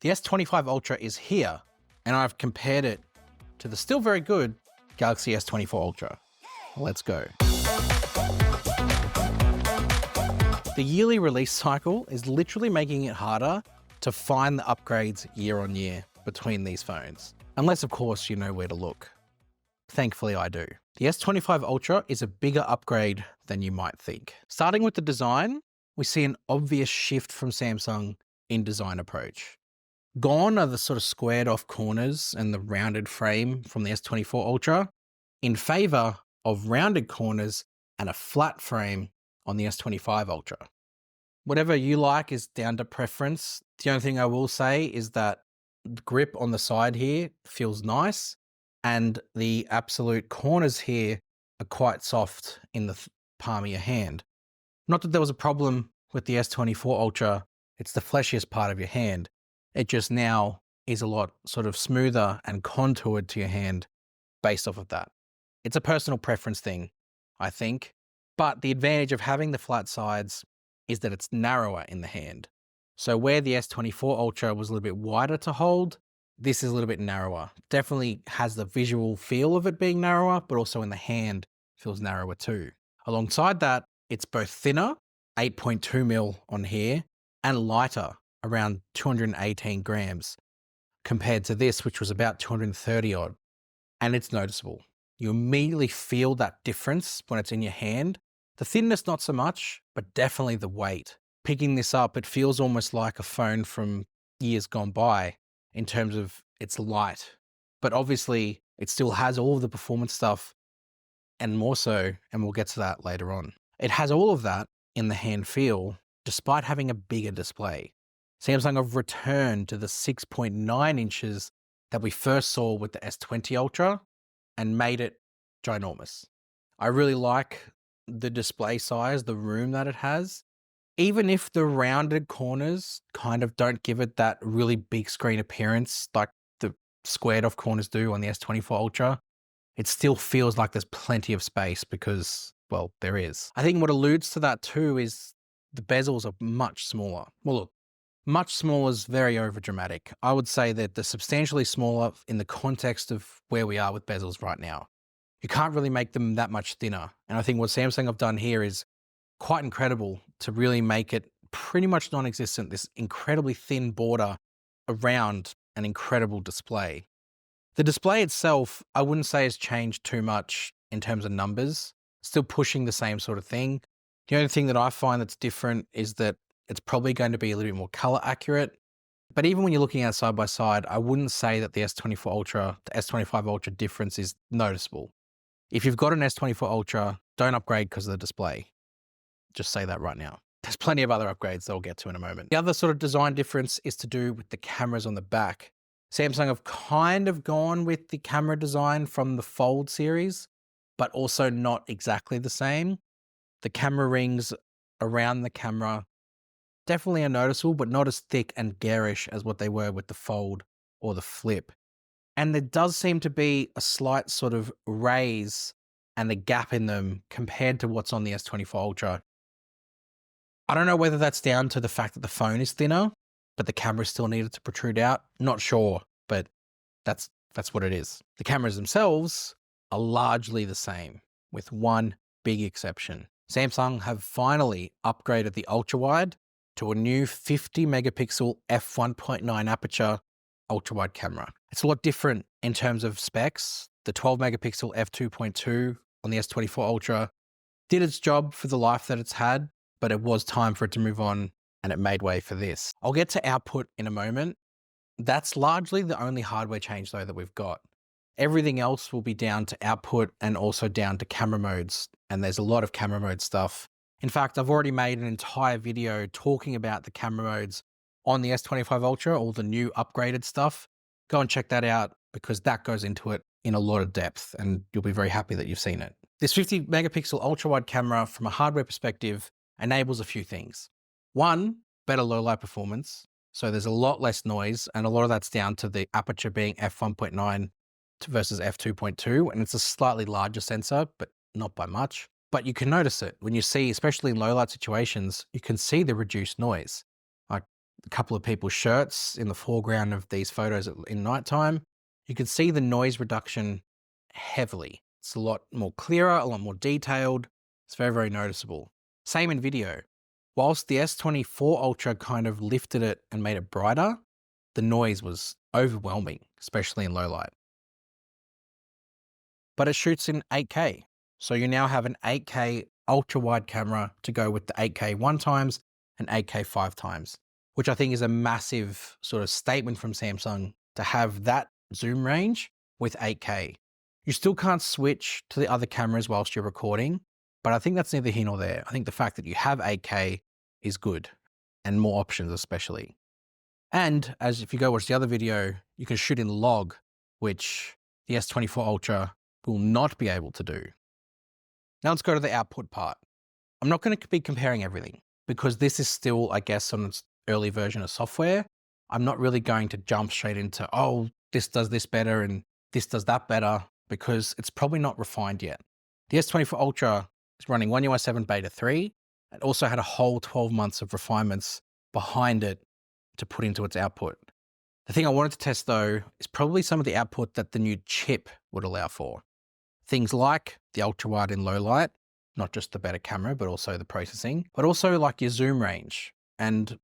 The S25 Ultra is here, and I've compared it to the still very good Galaxy S24 Ultra. Let's go. The yearly release cycle is literally making it harder to find the upgrades year on year between these phones. Unless, of course, you know where to look. Thankfully, I do. The S25 Ultra is a bigger upgrade than you might think. Starting with the design, we see an obvious shift from Samsung in design approach. Gone are the sort of squared off corners and the rounded frame from the S24 Ultra in favor of rounded corners and a flat frame on the S25 Ultra. Whatever you like is down to preference. The only thing I will say is that the grip on the side here feels nice, and the absolute corners here are quite soft in the palm of your hand. Not that there was a problem with the S24 Ultra, it's the fleshiest part of your hand. It just now is a lot sort of smoother and contoured to your hand based off of that. It's a personal preference thing, I think, but the advantage of having the flat sides is that it's narrower in the hand. So where the S24 Ultra was a little bit wider to hold, this is a little bit narrower. Definitely has the visual feel of it being narrower, but also in the hand feels narrower too. Alongside that, it's both thinner, 8.2mm on here, and lighter, around 218 grams, compared to this, which was about 230 odd. And it's noticeable. You immediately feel that difference when it's in your hand. The thinness, not so much, but definitely the weight. Picking this up, it feels almost like a phone from years gone by in terms of it's light. But obviously, it still has all of the performance stuff and more so, and we'll get to that later on. It has all of that in the hand feel, despite having a bigger display. Samsung have returned to the 6.9 inches that we first saw with the S20 Ultra and made it ginormous. I really like the display size, the room that it has. Even if the rounded corners kind of don't give it that really big screen appearance like the squared off corners do on the S24 Ultra, it still feels like there's plenty of space because, well, there is. I think what alludes to that too is the bezels are much smaller. Well, look, much smaller is very overdramatic. I would say that they're substantially smaller in the context of where we are with bezels right now. You can't really make them that much thinner. And I think what Samsung have done here is quite incredible to really make it pretty much non-existent, this incredibly thin border around an incredible display. The display itself, I wouldn't say has changed too much in terms of numbers, still pushing the same sort of thing. The only thing that I find that's different is that it's probably going to be a little bit more color accurate. But even when you're looking at side by side, I wouldn't say that the S24 Ultra, the S25 Ultra difference is noticeable. If you've got an S24 Ultra, don't upgrade because of the display. Just say that right now. There's plenty of other upgrades that we'll get to in a moment. The other sort of design difference is to do with the cameras on the back. Samsung have kind of gone with the camera design from the Fold series, but also not exactly the same. The camera rings around the camera definitely are noticeable, but not as thick and garish as what they were with the Fold or the Flip. And there does seem to be a slight sort of raise and a gap in them compared to what's on the S24 Ultra. I don't know whether that's down to the fact that the phone is thinner, but the camera still needed to protrude out. Not sure, but that's what it is. The cameras themselves are largely the same, with one big exception. Samsung have finally upgraded the ultra-wide to a new 50 megapixel f1.9 aperture ultra-wide camera. It's a lot different in terms of specs. The 12 megapixel f2.2 on the S24 Ultra did its job for the life that it's had, but it was time for it to move on and it made way for this. I'll get to output in a moment. That's largely the only hardware change though that we've got. Everything else will be down to output and also down to camera modes. And there's a lot of camera mode stuff. In fact, I've already made an entire video talking about the camera modes on the S25 Ultra, all the new upgraded stuff. Go and check that out because that goes into it in a lot of depth and you'll be very happy that you've seen it. This 50 megapixel ultra wide camera from a hardware perspective enables a few things. One, better low light performance. So there's a lot less noise and a lot of that's down to the aperture being f1.9 versus f2.2. And it's a slightly larger sensor, but not by much. But you can notice it when you see, especially in low light situations, you can see the reduced noise. Like a couple of people's shirts in the foreground of these photos in nighttime, you can see the noise reduction heavily. It's a lot more clearer, a lot more detailed. It's very, very noticeable. Same in video. Whilst the S24 Ultra kind of lifted it and made it brighter, the noise was overwhelming, especially in low light. But it shoots in 8K. So you now have an 8K ultra wide camera to go with the 8K 1x and 8K 5x, which I think is a massive sort of statement from Samsung to have that zoom range with 8K. You still can't switch to the other cameras whilst you're recording, but I think that's neither here nor there. I think the fact that you have 8K is good, and more options especially. And as if you go watch the other video, you can shoot in log, which the S24 Ultra will not be able to do. Now let's go to the output part. I'm not going to be comparing everything because this is still, I guess, on its early version of software. I'm not really going to jump straight into, oh, this does this better and this does that better, because it's probably not refined yet. The S24 Ultra is running One UI 7 Beta 3. It also had a whole 12 months of refinements behind it to put into its output. The thing I wanted to test though is probably some of the output that the new chip would allow for. Things like the ultra wide in low light, not just the better camera, but also the processing, but also like your zoom range. And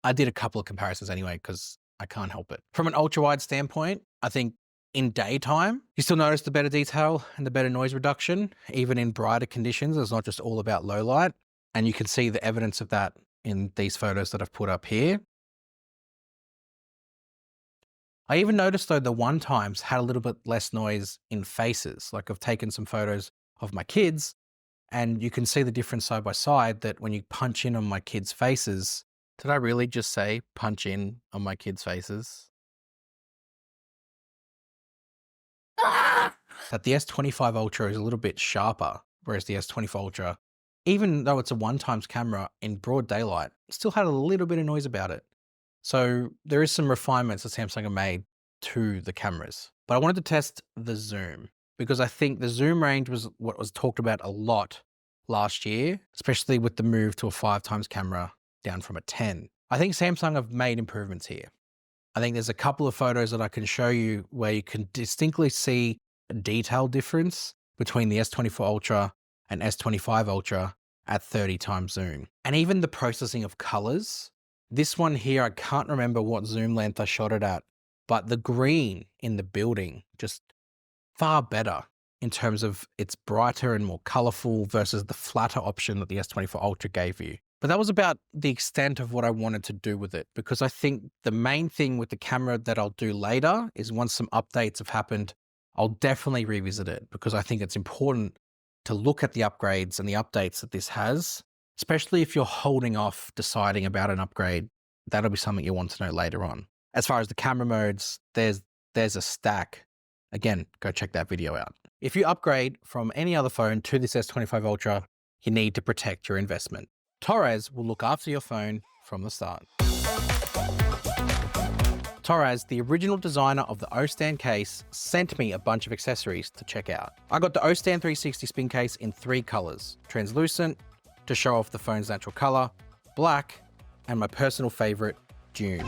I did a couple of comparisons anyway, because I can't help it. From an ultra wide standpoint, I think in daytime, you still notice the better detail and the better noise reduction, even in brighter conditions. It's not just all about low light. And you can see the evidence of that in these photos that I've put up here. I even noticed though the 1x had a little bit less noise in faces. Like I've taken some photos of my kids and you can see the difference side by side, that when you punch in on my kids' faces, did I really just say punch in on my kids' faces? That the S25 Ultra is a little bit sharper, whereas the S24 Ultra, even though it's a 1x camera in broad daylight, still had a little bit of noise about it. So there is some refinements that Samsung have made to the cameras. But I wanted to test the zoom, because I think the zoom range was what was talked about a lot last year, especially with the move to a 5x camera down from a 10. I think Samsung have made improvements here. I think there's a couple of photos that I can show you where you can distinctly see a detail difference between the S24 Ultra and S25 Ultra at 30x zoom. And even the processing of colors. This one here, I can't remember what zoom length I shot it at, but the green in the building, just far better in terms of it's brighter and more colorful versus the flatter option that the S24 Ultra gave you. But that was about the extent of what I wanted to do with it, because I think the main thing with the camera that I'll do later is once some updates have happened, I'll definitely revisit it, because I think it's important to look at the upgrades and the updates that this has, especially if you're holding off deciding about an upgrade. That'll be something you'll want to know later on. As far as the camera modes, there's a stack. Again, go check that video out. If you upgrade from any other phone to this S25 Ultra, you need to protect your investment. Torras will look after your phone from the start. Torras, the original designer of the O-Stand case, sent me a bunch of accessories to check out. I got the O-Stand 360 spin case in 3 colors: translucent, to show off the phone's natural color, black, and my personal favorite, Dune.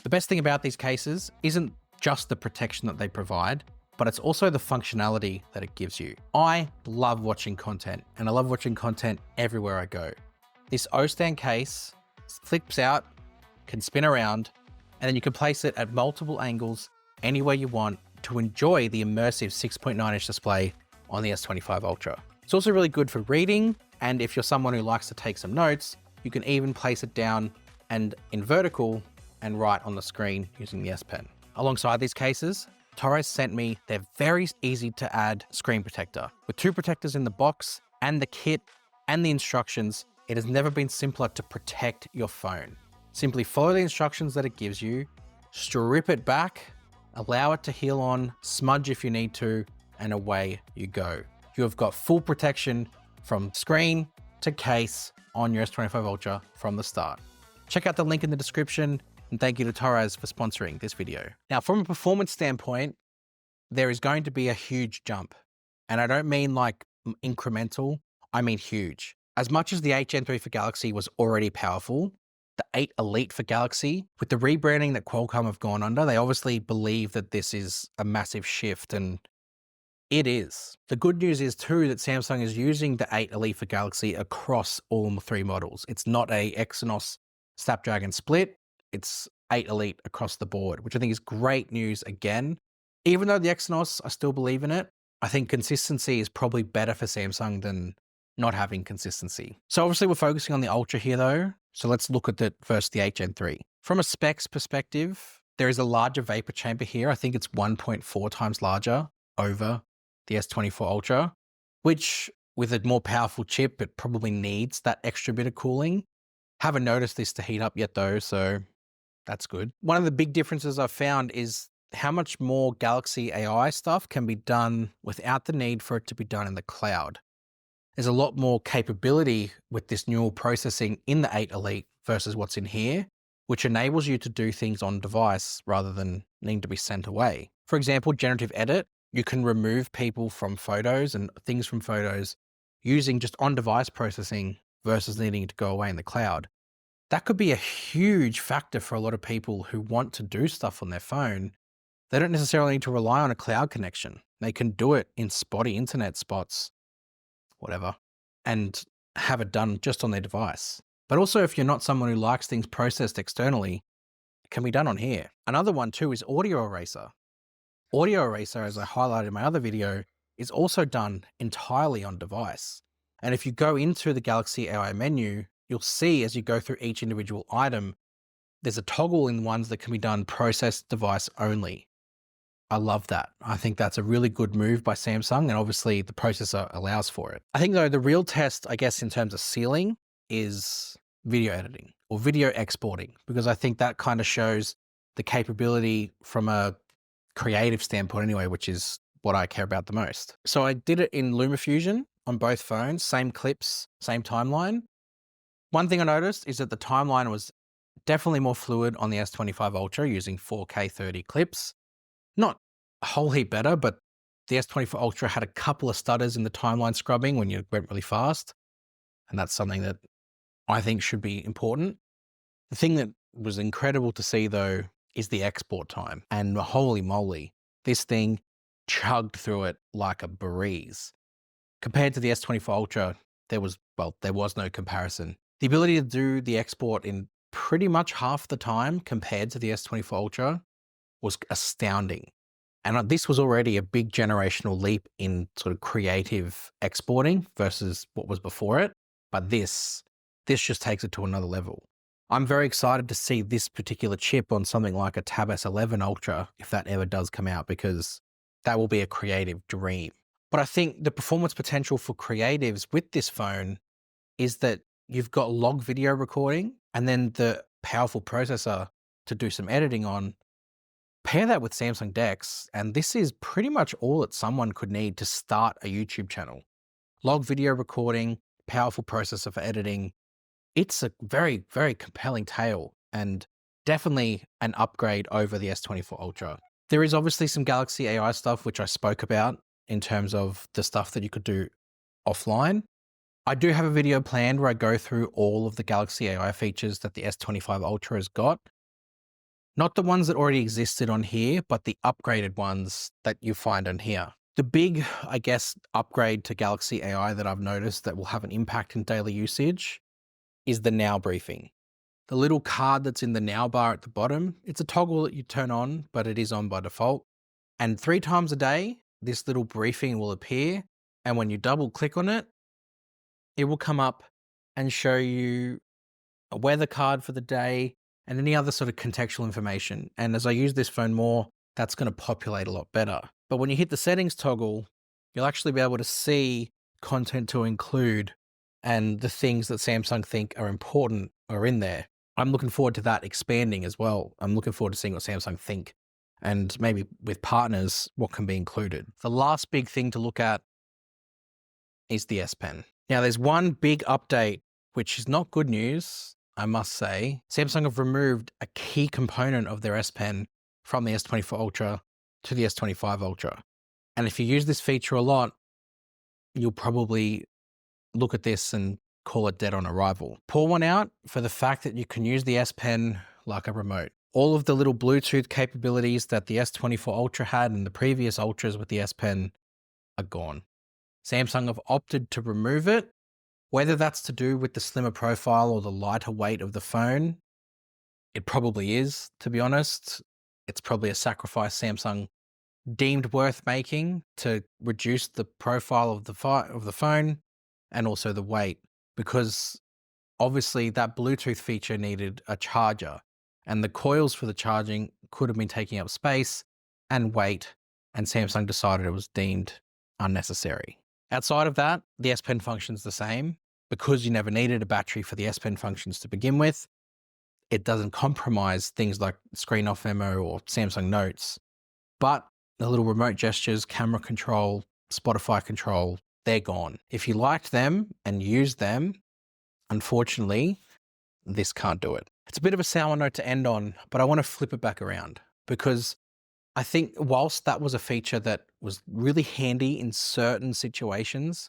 The best thing about these cases isn't just the protection that they provide, but it's also the functionality that it gives you. I love watching content, and I love watching content everywhere I go. This O-Stand case flips out, can spin around, and then you can place it at multiple angles anywhere you want to enjoy the immersive 6.9-inch display on the S25 Ultra. It's also really good for reading, and if you're someone who likes to take some notes, you can even place it down and in vertical and write on the screen using the S Pen. Alongside these cases, Torras sent me their very easy to add screen protector. With 2 protectors in the box and the kit and the instructions, it has never been simpler to protect your phone. Simply follow the instructions that it gives you, strip it back, allow it to heal on, smudge if you need to, and away you go. You have got full protection from screen to case on your S25 Ultra from the start. Check out the link in the description, and thank you to Torras for sponsoring this video. Now, from a performance standpoint, there is going to be a huge jump. And I don't mean like incremental, I mean huge. As much as the 8 Gen 3 for Galaxy was already powerful, the 8 Elite for Galaxy, with the rebranding that Qualcomm have gone under, they obviously believe that this is a massive shift, and it is. The good news is too that Samsung is using the 8 Elite for Galaxy across all 3 models. It's not a Exynos Snapdragon split, it's 8 Elite across the board, which I think is great news again. Even though the Exynos, I still believe in it, I think consistency is probably better for Samsung than not having consistency. So obviously we're focusing on the Ultra here though, so let's look at it versus the 8 Gen 3. From a specs perspective, there is a larger vapor chamber here. I think it's 1.4 times larger over the S24 Ultra, which with a more powerful chip, it probably needs that extra bit of cooling. Haven't noticed this to heat up yet though, so that's good. One of the big differences I've found is how much more Galaxy AI stuff can be done without the need for it to be done in the cloud. There's a lot more capability with this neural processing in the 8 Elite versus what's in here, which enables you to do things on device rather than needing to be sent away. For example, generative edit, you can remove people from photos and things from photos using just on-device processing versus needing to go away in the cloud. That could be a huge factor for a lot of people who want to do stuff on their phone. They don't necessarily need to rely on a cloud connection. They can do it in spotty internet spots, whatever, and have it done just on their device. But also if you're not someone who likes things processed externally, it can be done on here. Another one too is audio eraser. Audio eraser, as I highlighted in my other video, is also done entirely on device. And if you go into the Galaxy AI menu, you'll see as you go through each individual item, there's a toggle in ones that can be done process device only. I love that. I think that's a really good move by Samsung, and obviously the processor allows for it. I think though the real test, I guess, in terms of ceiling is video editing or video exporting, because I think that kind of shows the capability from a creative standpoint anyway, which is what I care about the most. So I did it in LumaFusion on both phones, same clips, same timeline. One thing I noticed is that the timeline was definitely more fluid on the S25 Ultra using 4K 30 clips. Not a whole heap better, but the S24 Ultra had a couple of stutters in the timeline scrubbing when you went really fast. And that's something that I think should be important. The thing that was incredible to see though is the export time. And holy moly, this thing chugged through it like a breeze. Compared to the S24 Ultra, there was no comparison. The ability to do the export in pretty much half the time compared to the S24 Ultra was astounding. And this was already a big generational leap in sort of creative exporting versus what was before it. But this just takes it to another level. I'm very excited to see this particular chip on something like a Tab S11 Ultra, if that ever does come out, because that will be a creative dream. But I think the performance potential for creatives with this phone is that you've got log video recording and then the powerful processor to do some editing on. Pair that with Samsung DeX, and this is pretty much all that someone could need to start a YouTube channel. Log video recording, powerful processor for editing. It's a very, very compelling tale and definitely an upgrade over the S24 Ultra. There is obviously some Galaxy AI stuff, which I spoke about in terms of the stuff that you could do offline. I do have a video planned where I go through all of the Galaxy AI features that the S25 Ultra has got. Not the ones that already existed on here, but the upgraded ones that you find on here. The big, I guess, upgrade to Galaxy AI that I've noticed that will have an impact in daily usage is the Now briefing. The little card that's in the Now bar at the bottom, it's a toggle that you turn on, but it is on by default. And 3 times a day, this little briefing will appear. And when you double click on it, it will come up and show you a weather card for the day and any other sort of contextual information. And as I use this phone more, that's going to populate a lot better. But when you hit the settings toggle, you'll actually be able to see content to include and the things that Samsung think are important are in there. I'm looking forward to that expanding as well. I'm looking forward to seeing what Samsung think and maybe with partners, what can be included. The last big thing to look at is the S Pen. Now there's one big update, which is not good news, I must say. Samsung have removed a key component of their S Pen from the S24 Ultra to the S25 Ultra. And if you use this feature a lot, you'll probably look at this and call it dead on arrival. Pour one out for the fact that you can use the S Pen like a remote. All of the little Bluetooth capabilities that the S24 Ultra had and the previous Ultras with the S Pen are gone. Samsung have opted to remove it. Whether that's to do with the slimmer profile or the lighter weight of the phone, it probably is, to be honest. It's probably a sacrifice Samsung deemed worth making to reduce the profile of the phone and also the weight, because obviously that Bluetooth feature needed a charger, and the coils for the charging could have been taking up space and weight, and Samsung decided it was deemed unnecessary. Outside of that, the S Pen functions the same. Because you never needed a battery for the S Pen functions to begin with, it doesn't compromise things like screen off memo or Samsung Notes. But the little remote gestures, camera control, Spotify control, they're gone. If you liked them and used them, unfortunately, this can't do it. It's a bit of a sour note to end on, but I want to flip it back around, because I think whilst that was a feature that was really handy in certain situations,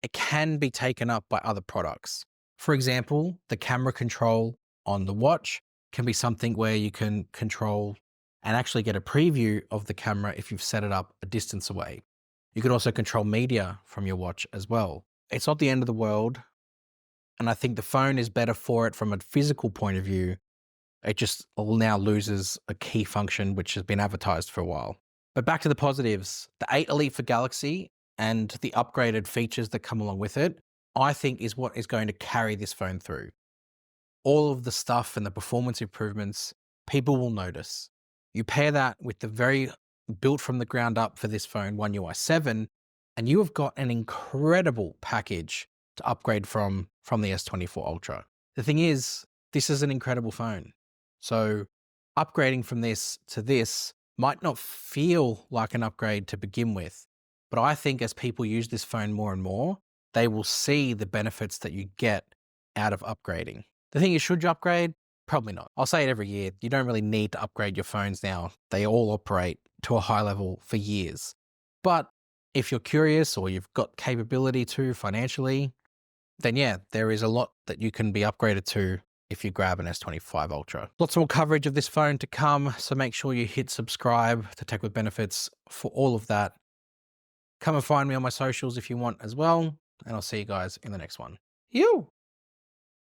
it can be taken up by other products. For example, the camera control on the watch can be something where you can control and actually get a preview of the camera if you've set it up a distance away. You can also control media from your watch as well. It's not the end of the world, and I think the phone is better for it from a physical point of view. It just now loses a key function which has been advertised for a while. But back to the positives. The 8 Elite for Galaxy and the upgraded features that come along with it, I think is what is going to carry this phone through. All of the stuff and the performance improvements, people will notice. You pair that with the very built from the ground up for this phone, oneui 7, and you have got an incredible package to upgrade from the S24 Ultra. The thing is, this is an incredible phone. So upgrading from this to this might not feel like an upgrade to begin with, but I think as people use this phone more and more, they will see the benefits that you get out of upgrading. The thing is, should you upgrade? Probably not. I'll say it every year. You don't really need to upgrade your phones now. They all operate to a high level for years. But if you're curious or you've got capability to financially, then yeah, there is a lot that you can be upgraded to if you grab an S25 Ultra. Lots more coverage of this phone to come, so make sure you hit subscribe to Tech with Benefits for all of that. Come and find me on my socials if you want as well, and I'll see you guys in the next one. You!